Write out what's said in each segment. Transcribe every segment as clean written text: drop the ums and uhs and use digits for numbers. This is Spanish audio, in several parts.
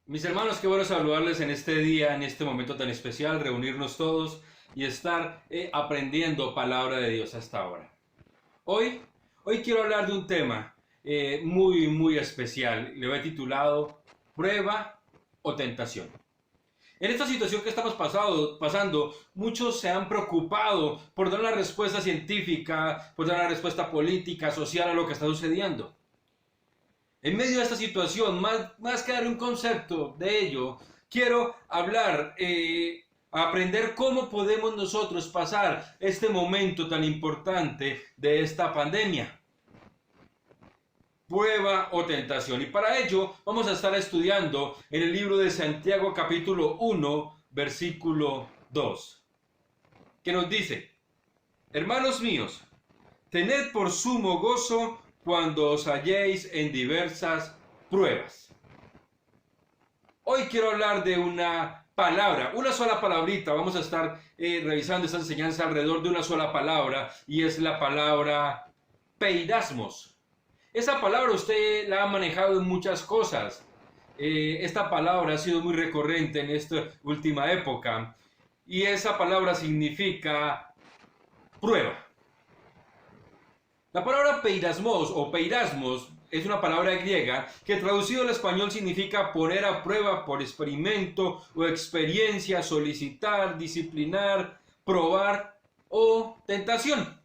Mis hermanos, qué bueno saludarles en este día, en este momento tan especial, reunirnos todos y estar aprendiendo palabra de Dios hasta ahora. Hoy, hoy quiero hablar de un tema muy especial. Le he titulado Prueba o Tentación. En esta situación que estamos pasando, muchos se han preocupado por dar una respuesta científica, por dar una respuesta política, social a lo que está sucediendo. En medio de esta situación, más que dar un concepto de ello, quiero hablar, aprender cómo podemos nosotros pasar este momento tan importante de esta pandemia. Prueba o tentación. Y para ello vamos a estar estudiando en el libro de Santiago capítulo 1, versículo 2, que nos dice: Hermanos míos, tened por sumo gozo cuando os halléis en diversas pruebas. Hoy quiero hablar de una palabra, una sola palabrita. Vamos a estar revisando esta enseñanza alrededor de una sola palabra, y es la palabra peirasmos. Esa palabra usted la ha manejado en muchas cosas. Esta palabra ha sido muy recurrente en esta última época, y esa palabra significa prueba. La palabra peirasmos o peirasmos es una palabra griega que traducido al español significa poner a prueba por experimento o experiencia, solicitar, disciplinar, probar o tentación.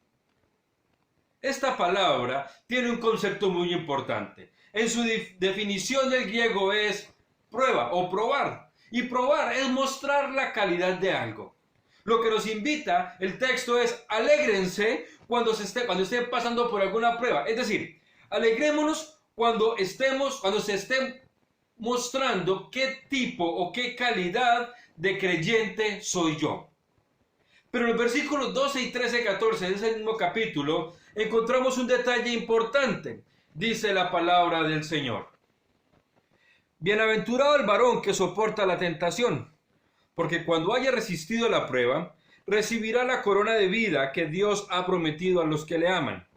Esta palabra tiene un concepto muy importante. En su definición del griego es prueba o probar. Y probar es mostrar la calidad de algo. Lo que nos invita el texto es: alégrense cuando estén pasando por alguna prueba. Es decir, alegrémonos cuando se esté mostrando qué tipo o qué calidad de creyente soy yo. Pero en los versículos 12 y 13, 14 de ese mismo capítulo encontramos un detalle importante. Dice la palabra del Señor: Bienaventurado el varón que soporta la tentación, porque cuando haya resistido la prueba, recibirá la corona de vida que Dios ha prometido a los que le aman.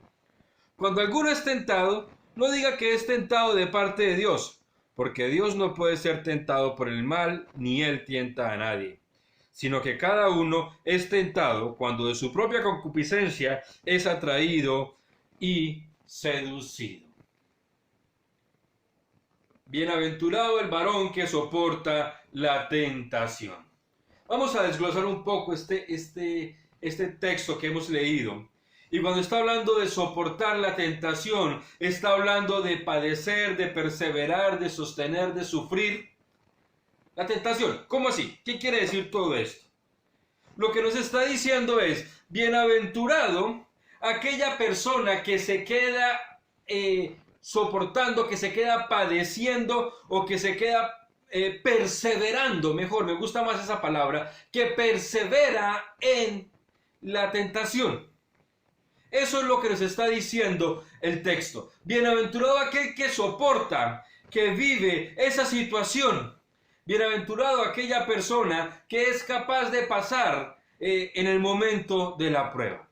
Cuando alguno es tentado, no diga que es tentado de parte de Dios, porque Dios no puede ser tentado por el mal, ni él tienta a nadie, sino que cada uno es tentado cuando de su propia concupiscencia es atraído y seducido. Bienaventurado el varón que soporta la tentación. Vamos a desglosar un poco este texto que hemos leído. Y cuando está hablando de soportar la tentación, está hablando de padecer, de perseverar, de sostener, de sufrir la tentación. ¿Cómo así? ¿Qué quiere decir todo esto? Lo que nos está diciendo es: bienaventurado aquella persona que se queda soportando, que se queda padeciendo o que se queda perseverando, mejor, me gusta más esa palabra, que persevera en la tentación. Eso es lo que nos está diciendo el texto. Bienaventurado aquel que soporta, que vive esa situación. Bienaventurado aquella persona que es capaz de pasar en el momento de la prueba.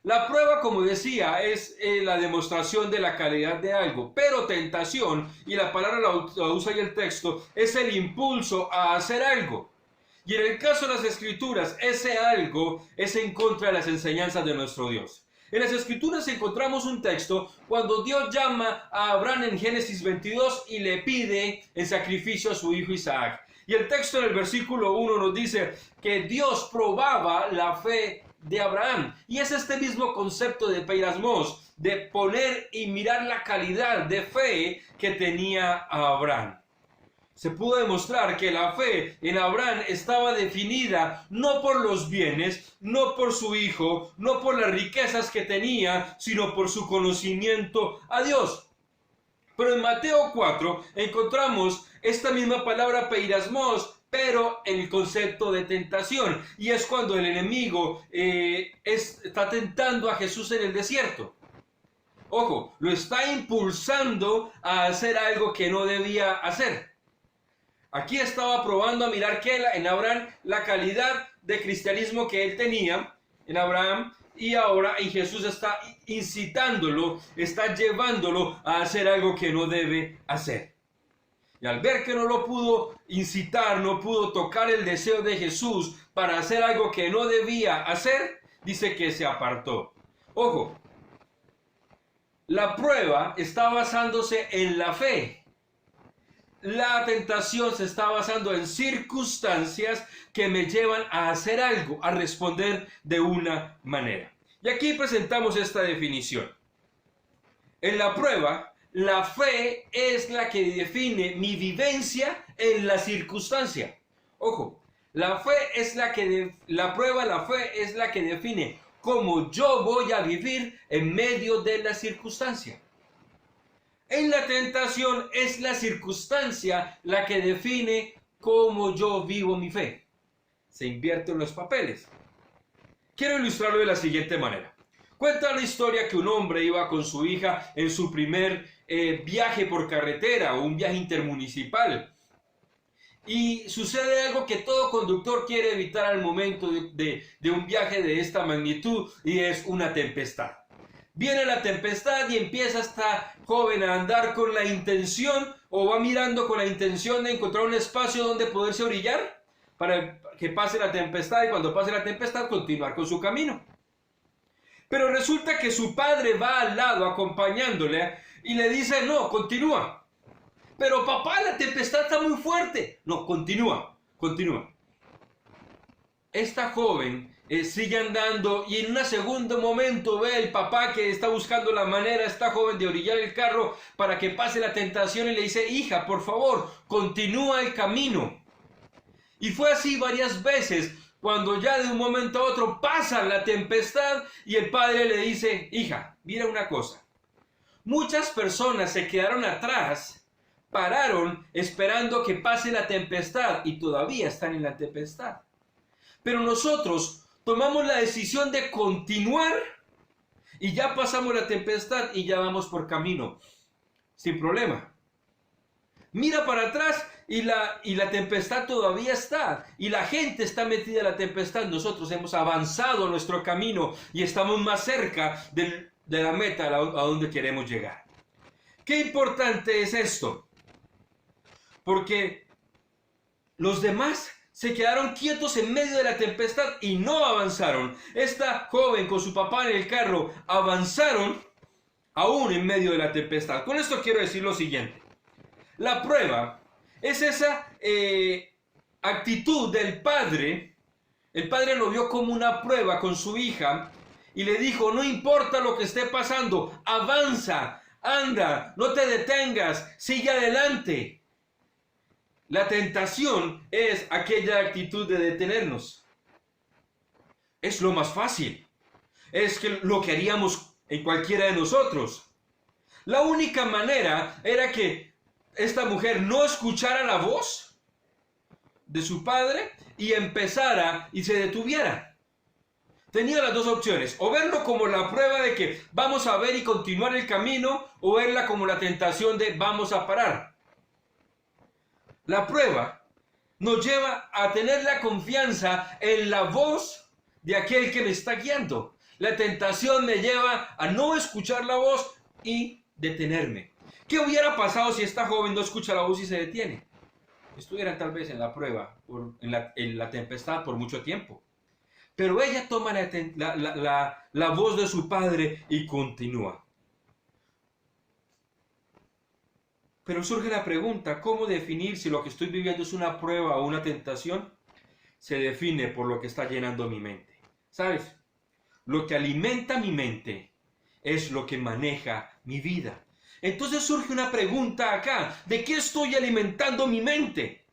La prueba, como decía, es la demostración de la calidad de algo, pero tentación, y la palabra la usa ahí el texto, es el impulso a hacer algo. Y en el caso de las Escrituras, ese algo es en contra de las enseñanzas de nuestro Dios. En las Escrituras encontramos un texto cuando Dios llama a Abraham en Génesis 22 y le pide en sacrificio a su hijo Isaac. Y el texto en el versículo 1 nos dice que Dios probaba la fe de Abraham. Y es este mismo concepto de peirasmos, de poner y mirar la calidad de fe que tenía Abraham. Se pudo demostrar que la fe en Abraham estaba definida no por los bienes, no por su hijo, no por las riquezas que tenía, sino por su conocimiento a Dios. Pero en Mateo 4 encontramos esta misma palabra peirasmos, pero en el concepto de tentación. Y es cuando el enemigo está tentando a Jesús en el desierto. Ojo, lo está impulsando a hacer algo que no debía hacer. Aquí estaba probando a mirar que en Abraham la calidad de cristianismo que él tenía en Abraham, y ahora en Jesús está incitándolo, está llevándolo a hacer algo que no debe hacer. Y al ver que no lo pudo incitar, no pudo tocar el deseo de Jesús para hacer algo que no debía hacer, dice que se apartó. Ojo, la prueba está basándose en la fe. La tentación se está basando en circunstancias que me llevan a hacer algo, a responder de una manera. Y aquí presentamos esta definición. En la prueba, la fe es la que define mi vivencia en la circunstancia. Ojo, la fe es la fe es la que define cómo yo voy a vivir en medio de la circunstancia. En la tentación es la circunstancia la que define cómo yo vivo mi fe. Se invierten los papeles. Quiero ilustrarlo de la siguiente manera. Cuenta la historia que un hombre iba con su hija en su primer viaje por carretera o un viaje intermunicipal. Y sucede algo que todo conductor quiere evitar al momento de un viaje de esta magnitud, y es una tempestad. Viene la tempestad y empieza esta joven a andar con la intención, o va mirando con la intención de encontrar un espacio donde poderse orillar para que pase la tempestad, y cuando pase la tempestad continuar con su camino. Pero resulta que su padre va al lado acompañándole y le dice: no, continúa. Pero papá, la tempestad está muy fuerte. No, continúa. Esta joven sigue andando, y en un segundo momento ve el papá que está buscando la manera, esta joven, de orillar el carro para que pase la tentación, y le dice: hija, por favor, continúa el camino. Y fue así varias veces, cuando ya de un momento a otro pasa la tempestad y el padre le dice: hija, mira una cosa. Muchas personas se quedaron atrás, pararon esperando que pase la tempestad y todavía están en la tempestad. Pero nosotros tomamos la decisión de continuar y ya pasamos la tempestad y ya vamos por camino, sin problema. Mira para atrás y la tempestad todavía está, y la gente está metida en la tempestad. Nosotros hemos avanzado nuestro camino y estamos más cerca de la meta a donde queremos llegar. ¿Qué importante es esto? Porque los demás se quedaron quietos en medio de la tempestad y no avanzaron. Esta joven con su papá en el carro avanzaron aún en medio de la tempestad. Con esto quiero decir lo siguiente. La prueba es esa actitud del padre. El padre lo vio como una prueba con su hija y le dijo: no importa lo que esté pasando, avanza, anda, no te detengas, sigue adelante. La tentación es aquella actitud de detenernos. Es lo más fácil. Es lo que haríamos en cualquiera de nosotros. La única manera era que esta mujer no escuchara la voz de su padre y empezara y se detuviera. Tenía las dos opciones: o verlo como la prueba de que vamos a ver y continuar el camino, o verla como la tentación de vamos a parar. La prueba nos lleva a tener la confianza en la voz de aquel que me está guiando. La tentación me lleva a no escuchar la voz y detenerme. ¿Qué hubiera pasado si esta joven no escucha la voz y se detiene? Estuvieran tal vez en la prueba, en la tempestad por mucho tiempo. Pero ella toma la voz de su padre y continúa. Pero surge la pregunta: ¿cómo definir si lo que estoy viviendo es una prueba o una tentación? Se define por lo que está llenando mi mente. ¿Sabes? Lo que alimenta mi mente es lo que maneja mi vida. Entonces surge una pregunta acá: ¿de qué estoy alimentando mi mente?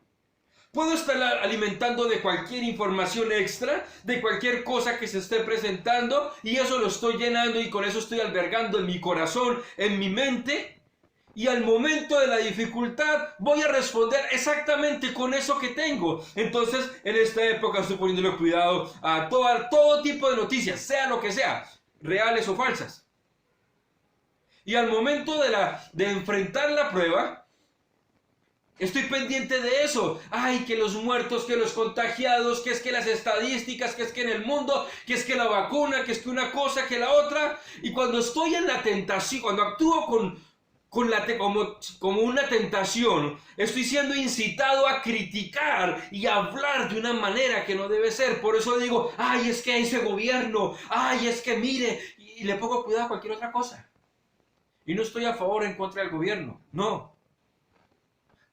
Puedo estar alimentando de cualquier información extra, de cualquier cosa que se esté presentando, y eso lo estoy llenando y con eso estoy albergando en mi corazón, en mi mente. Y al momento de la dificultad voy a responder exactamente con eso que tengo. Entonces, en esta época estoy poniéndole cuidado a todo tipo de noticias, sea lo que sea, reales o falsas. Y al momento de enfrentar la prueba, estoy pendiente de eso. Ay, que los muertos, que los contagiados, que es que las estadísticas, que es que en el mundo, que es que la vacuna, que es que una cosa, que la otra. Y cuando estoy en la tentación, cuando actúo con como una tentación, estoy siendo incitado a criticar y a hablar de una manera que no debe ser. Por eso digo, ay, es que ese gobierno, ay, es que mire, y le pongo cuidado a cualquier otra cosa. Y no estoy a favor o en contra del gobierno, no.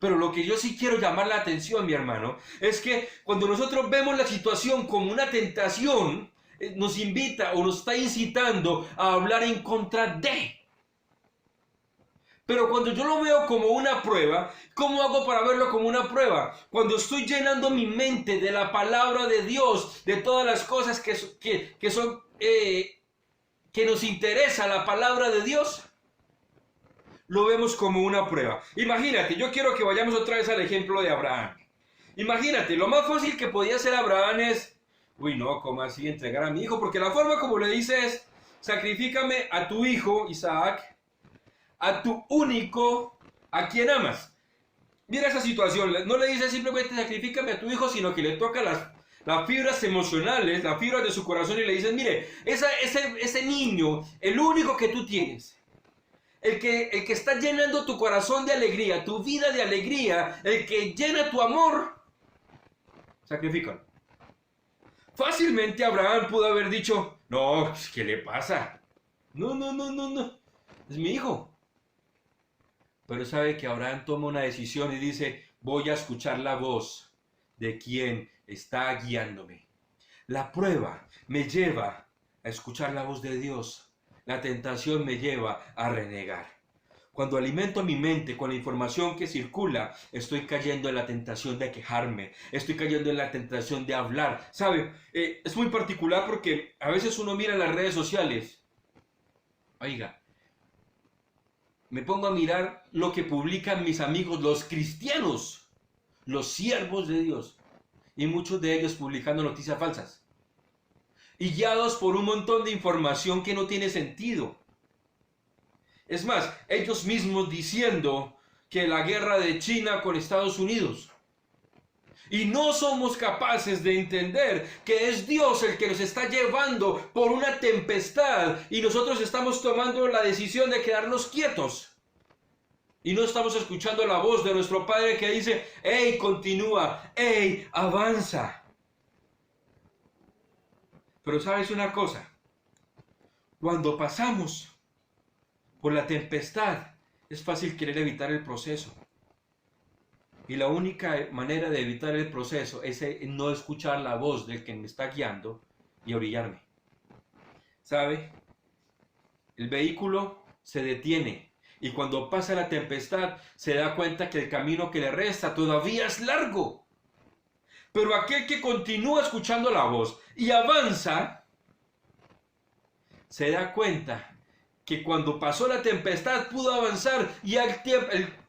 Pero lo que yo sí quiero llamar la atención, mi hermano, es que cuando nosotros vemos la situación como una tentación, nos invita o nos está incitando a hablar en contra de. Pero cuando yo lo veo como una prueba, ¿cómo hago para verlo como una prueba? Cuando estoy llenando mi mente de la palabra de Dios, de todas las cosas que nos interesa la palabra de Dios, lo vemos como una prueba. Imagínate, yo quiero que vayamos otra vez al ejemplo de Abraham. Imagínate, lo más fácil que podía hacer Abraham es, uy no, ¿cómo así entregar a mi hijo? Porque la forma como le dice es, sacrifícame a tu hijo, Isaac, a tu único, a quien amas. Mira esa situación, no le dice simplemente sacrifícame a tu hijo, sino que le toca las fibras emocionales, las fibras de su corazón y le dice, mire, ese niño, el único que tú tienes, el que está llenando tu corazón de alegría, tu vida de alegría, el que llena tu amor, sacrifícalo. Fácilmente Abraham pudo haber dicho, no, ¿qué le pasa? No, es mi hijo. Pero sabe que Abraham toma una decisión y dice, voy a escuchar la voz de quien está guiándome. La prueba me lleva a escuchar la voz de Dios. La tentación me lleva a renegar. Cuando alimento mi mente con la información que circula, estoy cayendo en la tentación de quejarme, estoy cayendo en la tentación de hablar. ¿Sabe? Es muy particular porque a veces uno mira en las redes sociales. Oiga, me pongo a mirar lo que publican mis amigos, los cristianos, los siervos de Dios, y muchos de ellos publicando noticias falsas, y guiados por un montón de información que no tiene sentido. Es más, ellos mismos diciendo que la guerra de China con Estados Unidos. Y no somos capaces de entender que es Dios el que nos está llevando por una tempestad y nosotros estamos tomando la decisión de quedarnos quietos. Y no estamos escuchando la voz de nuestro Padre que dice, ¡hey, continúa! ¡Hey, avanza! Pero ¿sabes una cosa? Cuando pasamos por la tempestad, es fácil querer evitar el proceso. Y la única manera de evitar el proceso es no escuchar la voz del que me está guiando y orillarme. ¿Sabe? El vehículo se detiene y cuando pasa la tempestad se da cuenta que el camino que le resta todavía es largo. Pero aquel que continúa escuchando la voz y avanza, se da cuenta que cuando pasó la tempestad pudo avanzar y el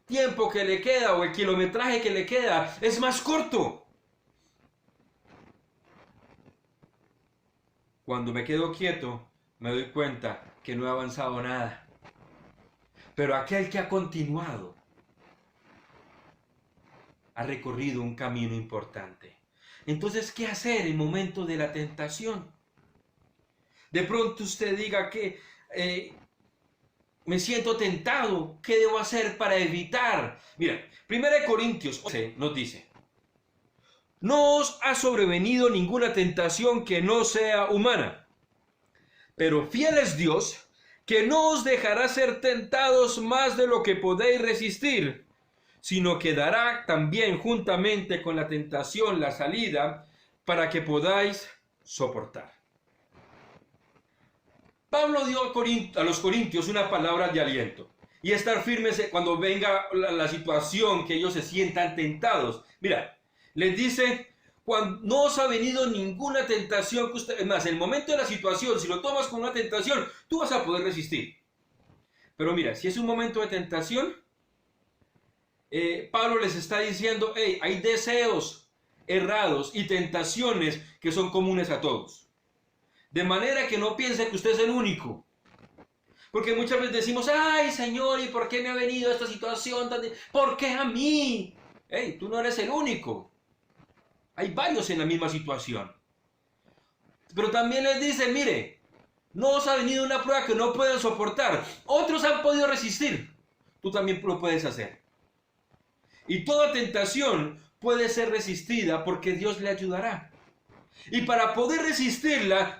tiempo que le queda o el kilometraje que le queda es más corto. Cuando me quedo quieto, me doy cuenta que no he avanzado nada. Pero aquel que ha continuado ha recorrido un camino importante. Entonces, ¿qué hacer en momento de la tentación? De pronto usted diga que me siento tentado. ¿Qué debo hacer para evitar? Mira, 1 Corintios 11 nos dice, no os ha sobrevenido ninguna tentación que no sea humana, pero fiel es Dios, que no os dejará ser tentados más de lo que podéis resistir, sino que dará también juntamente con la tentación la salida para que podáis soportar. Pablo dio a los corintios una palabra de aliento y estar firmes cuando venga la situación que ellos se sientan tentados. Mira, les dice, cuando no os ha venido ninguna tentación que usted, es más, el momento de la situación, si lo tomas como una tentación, tú vas a poder resistir. Pero mira, si es un momento de tentación, Pablo les está diciendo, hey, hay deseos errados y tentaciones que son comunes a todos. De manera que no piense que usted es el único. Porque muchas veces decimos, ay Señor, ¿y por qué me ha venido esta situación? ¿Por qué a mí? Hey, tú no eres el único. Hay varios en la misma situación. Pero también les dice, mire, no os ha venido una prueba que no puedan soportar. Otros han podido resistir. tú también lo puedes hacer. Y toda tentación puede ser resistida porque Dios le ayudará. Y para poder resistirla,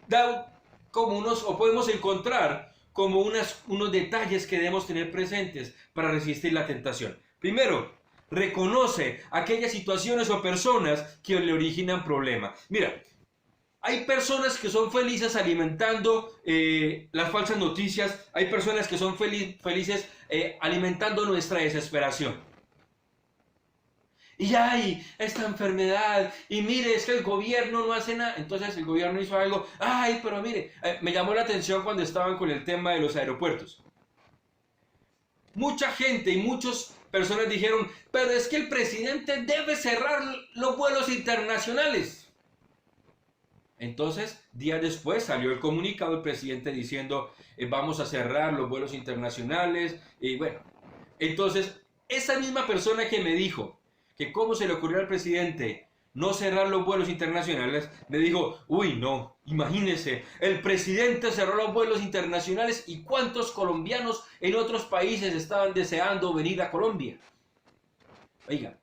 da como o podemos encontrar como unos detalles que debemos tener presentes para resistir la tentación. Primero, reconoce aquellas situaciones o personas que le originan problemas. Mira, hay personas que son felices alimentando las falsas noticias, hay personas que son felices alimentando nuestra desesperación. Y hay esta enfermedad, y mire, es que el gobierno no hace nada, entonces el gobierno hizo algo, ay, pero mire, me llamó la atención cuando estaban con el tema de los aeropuertos. Mucha gente y muchas personas dijeron, pero es que el presidente debe cerrar los vuelos internacionales. Entonces, días después salió el comunicado del presidente diciendo, vamos a cerrar los vuelos internacionales, y bueno, entonces, esa misma persona que me dijo, que cómo se le ocurrió al presidente no cerrar los vuelos internacionales, me dijo, uy, no, imagínese, el presidente cerró los vuelos internacionales y cuántos colombianos en otros países estaban deseando venir a Colombia. Oiga,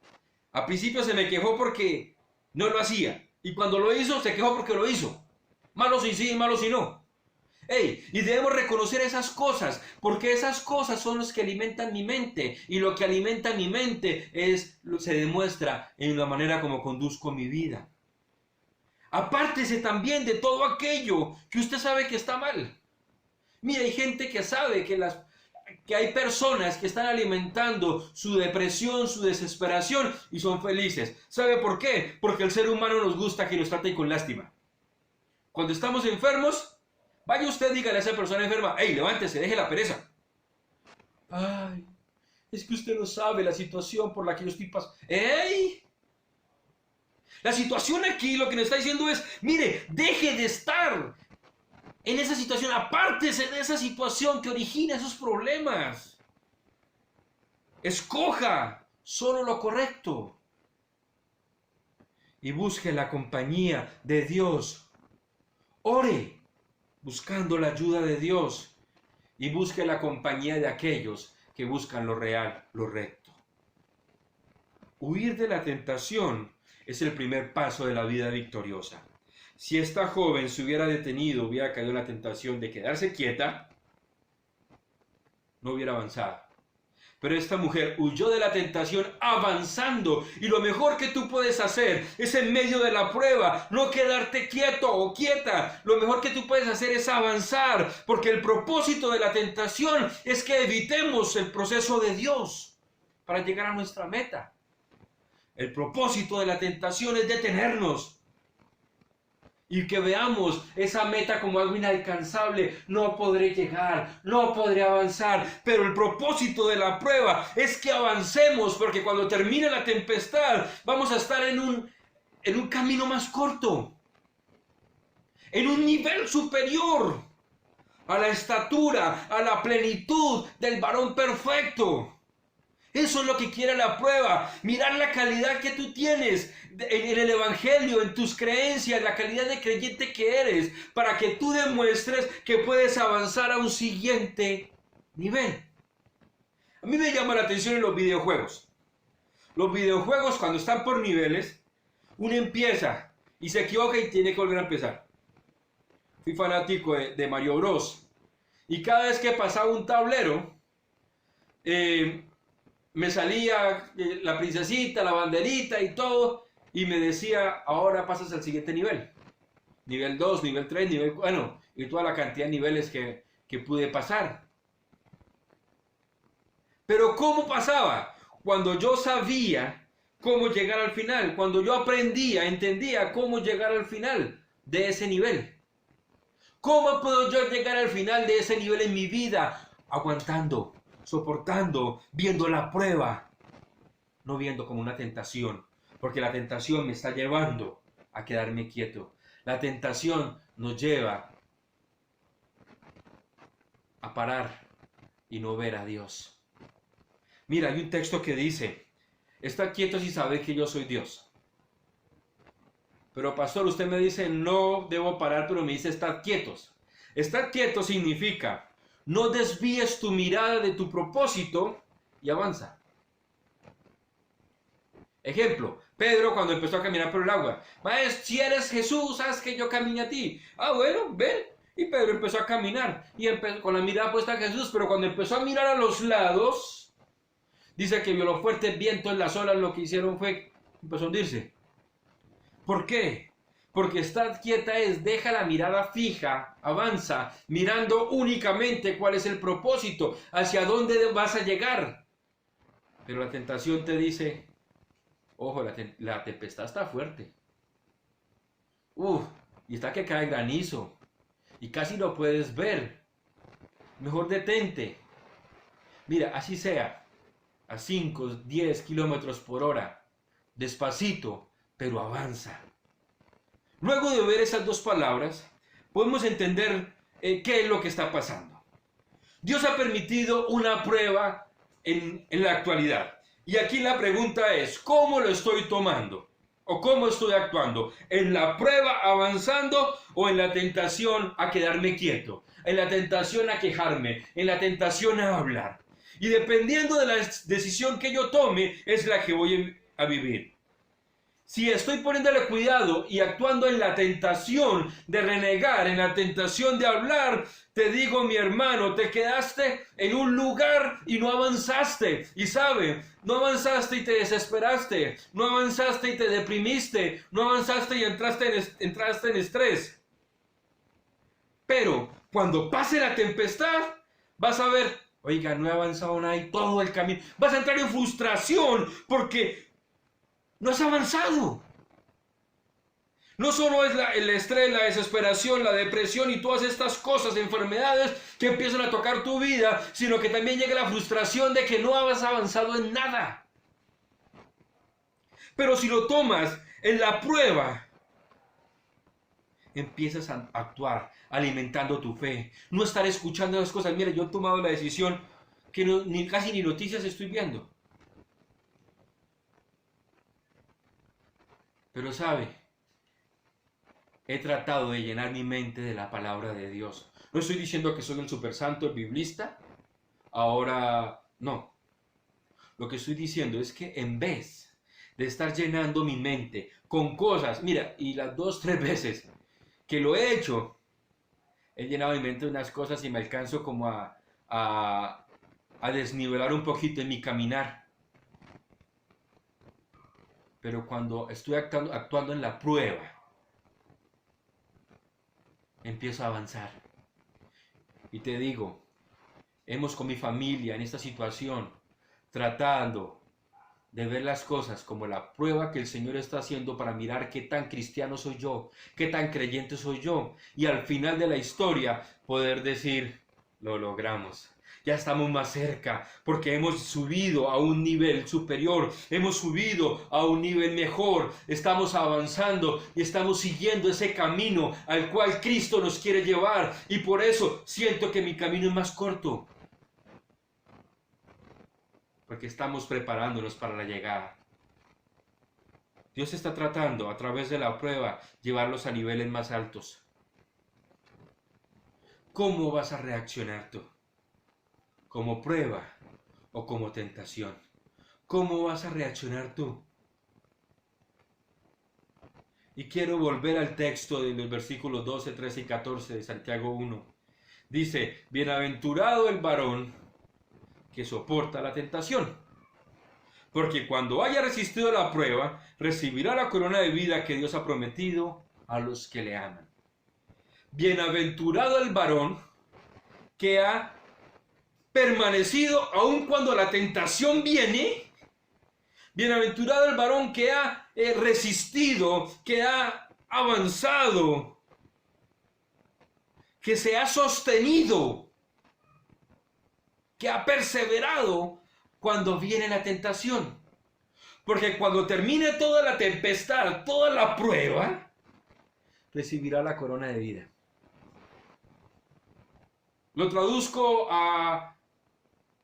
a principio se me quejó porque no lo hacía, y cuando lo hizo, se quejó porque lo hizo. Malo si sí, malo si no. Y debemos reconocer esas cosas, porque esas cosas son las que alimentan mi mente, y lo que alimenta mi mente se demuestra en la manera como conduzco mi vida. Apártese también de todo aquello que usted sabe que está mal. Mira, hay gente que sabe que hay personas que están alimentando su depresión, su desesperación, y son felices. ¿Sabe por qué? Porque el ser humano nos gusta que nos traten con lástima. Cuando estamos enfermos, vaya usted, dígale a esa persona enferma, hey, levántese, deje la pereza. Ay, es que usted no sabe la situación por la que yo estoy pasando. ¡Ey! La situación aquí lo que nos está diciendo es, mire, deje de estar en esa situación, apártese de esa situación que origina esos problemas. Escoja solo lo correcto. Y busque la compañía de Dios. Ore, buscando la ayuda de Dios, y busque la compañía de aquellos que buscan lo real, lo recto. Huir de la tentación es el primer paso de la vida victoriosa. Si esta joven se hubiera detenido, hubiera caído en la tentación de quedarse quieta, no hubiera avanzado. Pero esta mujer huyó de la tentación avanzando, y lo mejor que tú puedes hacer es en medio de la prueba, no quedarte quieto o quieta. Lo mejor que tú puedes hacer es avanzar, porque el propósito de la tentación es que evitemos el proceso de Dios para llegar a nuestra meta. El propósito de la tentación es detenernos y que veamos esa meta como algo inalcanzable. No podré llegar, no podré avanzar, pero el propósito de la prueba es que avancemos, porque cuando termine la tempestad vamos a estar en un camino más corto, en un nivel superior a la estatura, a la plenitud del varón perfecto. Eso es lo que quiere la prueba, mirar la calidad que tú tienes en el evangelio, en tus creencias, la calidad de creyente que eres, para que tú demuestres que puedes avanzar a un siguiente nivel. A mí me llama la atención en los videojuegos. Los videojuegos, cuando están por niveles, uno empieza y se equivoca y tiene que volver a empezar. Fui fanático de Mario Bros. Y cada vez que pasaba un tablero, me salía la princesita, la banderita y todo, y me decía, ahora pasas al siguiente nivel. Nivel 2, nivel 3, nivel 4, bueno, y toda la cantidad de niveles que pude pasar. Pero ¿cómo pasaba? Cuando yo sabía cómo llegar al final, cuando yo aprendía, entendía cómo llegar al final de ese nivel. ¿Cómo puedo yo llegar al final de ese nivel en mi vida? Aguantando, soportando, viendo la prueba, no viendo como una tentación, porque la tentación me está llevando a quedarme quieto. La tentación nos lleva a parar y no ver a Dios. Mira, hay un texto que dice, estad quietos y sabed que yo soy Dios. Pero pastor, usted me dice, no debo parar, pero me dice, estad quietos. Estar quieto significa no desvíes tu mirada de tu propósito y avanza. Ejemplo, Pedro cuando empezó a caminar por el agua. Maestro, si eres Jesús, haz que yo camine a ti. Ah, bueno, ven. Y Pedro empezó a caminar y con la mirada puesta a Jesús, pero cuando empezó a mirar a los lados, dice que vio los fuertes vientos en las olas, lo que hicieron fue, empezó a hundirse. ¿Por qué? Porque estar quieta es, deja la mirada fija, avanza, mirando únicamente cuál es el propósito, hacia dónde vas a llegar. Pero la tentación te dice, ojo, la tempestad está fuerte. Y está que cae granizo. Y casi no puedes ver. Mejor detente. Mira, así sea, a 5, 10 kilómetros por hora, despacito, pero avanza. Luego de ver esas dos palabras, podemos entender qué es lo que está pasando. Dios ha permitido una prueba en la actualidad. Y aquí la pregunta es, ¿cómo lo estoy tomando? ¿O cómo estoy actuando? ¿En la prueba avanzando o en la tentación a quedarme quieto? ¿En la tentación a quejarme? ¿En la tentación a hablar? Y dependiendo de la decisión que yo tome, es la que voy a vivir. Si estoy poniéndole cuidado y actuando en la tentación de renegar, en la tentación de hablar, te digo, mi hermano, te quedaste en un lugar y no avanzaste. Y sabe, no avanzaste y te desesperaste, no avanzaste y te deprimiste, no avanzaste y entraste en estrés. Pero cuando pase la tempestad, vas a ver, oiga, no he avanzado nada y todo el camino. Vas a entrar en frustración porque no has avanzado. No solo es el estrés, la desesperación, la depresión y todas estas cosas, enfermedades que empiezan a tocar tu vida, sino que también llega la frustración de que no has avanzado en nada. Pero si lo tomas en la prueba, empiezas a actuar alimentando tu fe. No estar escuchando las cosas. Mira, yo he tomado la decisión que casi ni noticias estoy viendo. Pero sabe, he tratado de llenar mi mente de la palabra de Dios. No estoy diciendo que soy el super santo, el biblista. Ahora, no. Lo que estoy diciendo es que en vez de estar llenando mi mente con cosas, mira, y las 2, 3 veces que lo he hecho, he llenado mi mente de unas cosas y me alcanzo como a desnivelar un poquito en mi caminar. Pero cuando estoy actuando en la prueba, empiezo a avanzar. Y te digo, hemos con mi familia en esta situación tratando de ver las cosas como la prueba que el Señor está haciendo para mirar qué tan cristiano soy yo, qué tan creyente soy yo. Y al final de la historia poder decir, lo logramos. Ya estamos más cerca porque hemos subido a un nivel superior, hemos subido a un nivel mejor, estamos avanzando y estamos siguiendo ese camino al cual Cristo nos quiere llevar y por eso siento que mi camino es más corto, porque estamos preparándonos para la llegada. Dios está tratando a través de la prueba llevarlos a niveles más altos. ¿Cómo vas a reaccionar tú? ¿Como prueba o como tentación? ¿Cómo vas a reaccionar tú? Y quiero volver al texto de los versículos 12, 13 y 14 de Santiago 1. Dice, bienaventurado el varón que soporta la tentación, porque cuando haya resistido la prueba, recibirá la corona de vida que Dios ha prometido a los que le aman. Bienaventurado el varón que ha permanecido aun cuando la tentación viene. Bienaventurado el varón que ha resistido, que ha avanzado, que se ha sostenido, que ha perseverado cuando viene la tentación. Porque cuando termine toda la tempestad, toda la prueba, recibirá la corona de vida. Lo traduzco a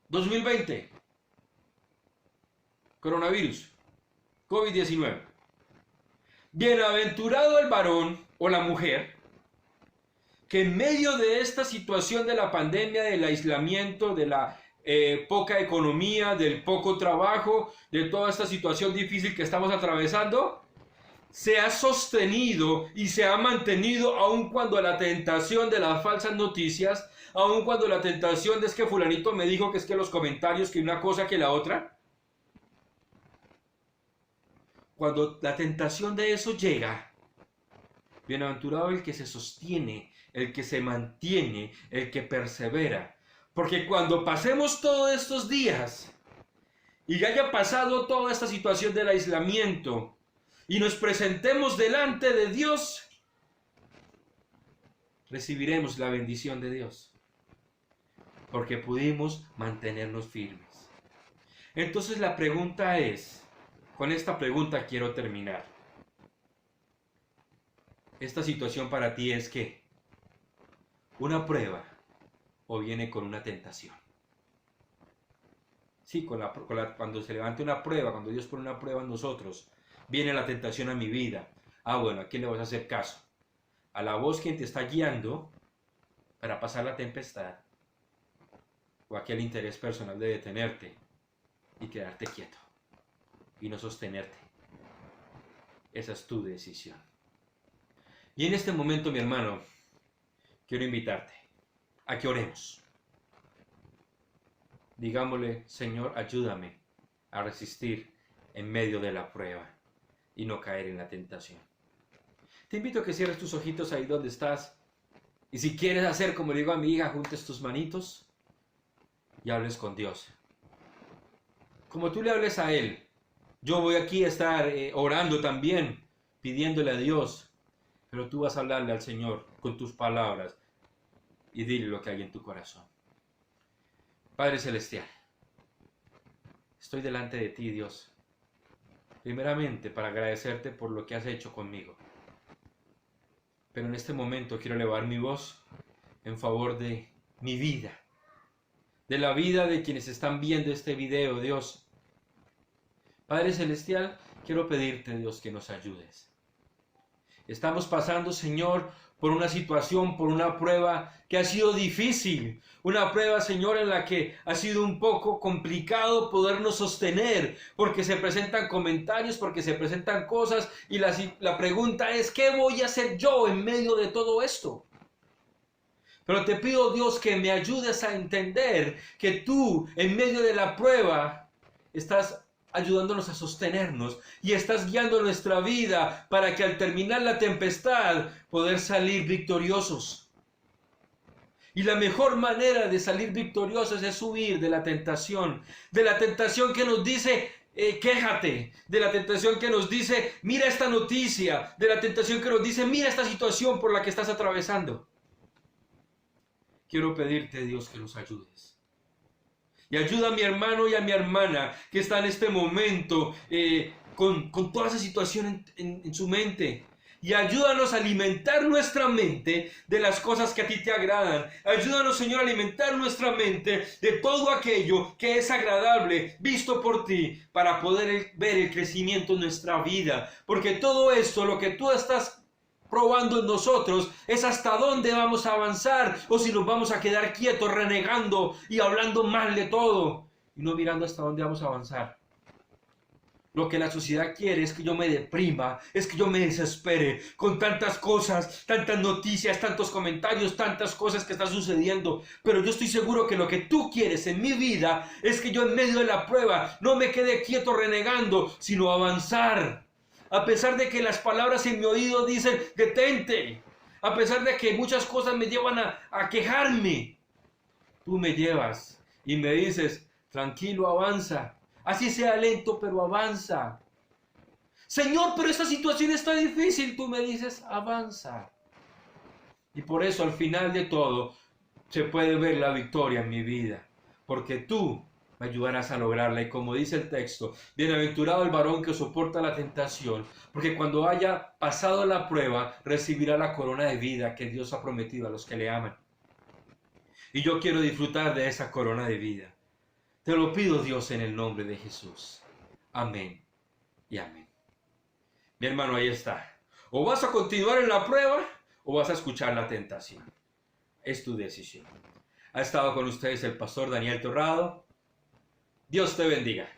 2020. Coronavirus. COVID-19. Bienaventurado el varón o la mujer que en medio de esta situación de la pandemia, del aislamiento, de la poca economía, del poco trabajo, de toda esta situación difícil que estamos atravesando, se ha sostenido y se ha mantenido aun cuando la tentación de las falsas noticias, aun cuando la tentación de es que fulanito me dijo que es que los comentarios, que una cosa que la otra, cuando la tentación de eso llega, bienaventurado el que se sostiene, el que se mantiene, el que persevera. Porque cuando pasemos todos estos días y ya haya pasado toda esta situación del aislamiento y nos presentemos delante de Dios, recibiremos la bendición de Dios. Porque pudimos mantenernos firmes. Entonces la pregunta es, con esta pregunta quiero terminar. ¿Esta situación para ti es qué? ¿Una prueba o viene con una tentación? Sí, cuando se levante una prueba, cuando Dios pone una prueba en nosotros, viene la tentación a mi vida. Bueno, ¿a quién le vas a hacer caso? ¿A la voz quien te está guiando para pasar la tempestad? ¿O aquel interés personal de detenerte y quedarte quieto y no sostenerte? Esa es tu decisión. Y en este momento, mi hermano, quiero invitarte a que oremos. Digámosle, Señor, ayúdame a resistir en medio de la prueba y no caer en la tentación. Te invito a que cierres tus ojitos ahí donde estás. Y si quieres hacer como le digo a mi hija, juntes tus manitos y hables con Dios. Como tú le hables a Él, yo voy aquí a estar orando también, pidiéndole a Dios. Pero tú vas a hablarle al Señor con tus palabras y dile lo que hay en tu corazón. Padre Celestial, estoy delante de ti, Dios, primeramente para agradecerte por lo que has hecho conmigo. Pero en este momento quiero elevar mi voz en favor de mi vida, de la vida de quienes están viendo este video, Dios. Padre Celestial, quiero pedirte, Dios, que nos ayudes. Estamos pasando, Señor, por una situación, por una prueba que ha sido difícil. Una prueba, Señor, en la que ha sido un poco complicado podernos sostener, porque se presentan comentarios, porque se presentan cosas, y la pregunta es, ¿qué voy a hacer yo en medio de todo esto? Pero te pido, Dios, que me ayudes a entender que tú, en medio de la prueba, estás ayudándonos a sostenernos y estás guiando nuestra vida para que al terminar la tempestad poder salir victoriosos. Y la mejor manera de salir victoriosos es huir de la tentación que nos dice quéjate, de la tentación que nos dice mira esta noticia, de la tentación que nos dice mira esta situación por la que estás atravesando. Quiero pedirte, Dios, que nos ayudes. Y ayuda a mi hermano y a mi hermana que está en este momento con toda esa situación en su mente. Y ayúdanos a alimentar nuestra mente de las cosas que a ti te agradan. Ayúdanos, Señor, a alimentar nuestra mente de todo aquello que es agradable, visto por ti, para poder ver el crecimiento en nuestra vida. Porque todo esto, lo que tú estás probando en nosotros, es hasta dónde vamos a avanzar o si nos vamos a quedar quietos renegando y hablando mal de todo y no mirando hasta dónde vamos a avanzar. Lo que la sociedad quiere es que yo me deprima, es que yo me desespere con tantas cosas, tantas noticias, tantos comentarios, tantas cosas que están sucediendo. Pero yo estoy seguro que lo que tú quieres en mi vida es que yo en medio de la prueba no me quede quieto renegando, sino avanzar. A pesar de que las palabras en mi oído dicen, detente. A pesar de que muchas cosas me llevan a quejarme. Tú me llevas y me dices, tranquilo, avanza. Así sea lento, pero avanza. Señor, pero esta situación está difícil. Tú me dices, avanza. Y por eso al final de todo se puede ver la victoria en mi vida. Porque tú me ayudarás a lograrla. Y como dice el texto, bienaventurado el varón que soporta la tentación, porque cuando haya pasado la prueba, recibirá la corona de vida que Dios ha prometido a los que le aman. Y yo quiero disfrutar de esa corona de vida. Te lo pido, Dios, en el nombre de Jesús. Amén y amén. Mi hermano, ahí está. O vas a continuar en la prueba, o vas a escuchar la tentación. Es tu decisión. Ha estado con ustedes el pastor Daniel Torrado. Dios te bendiga.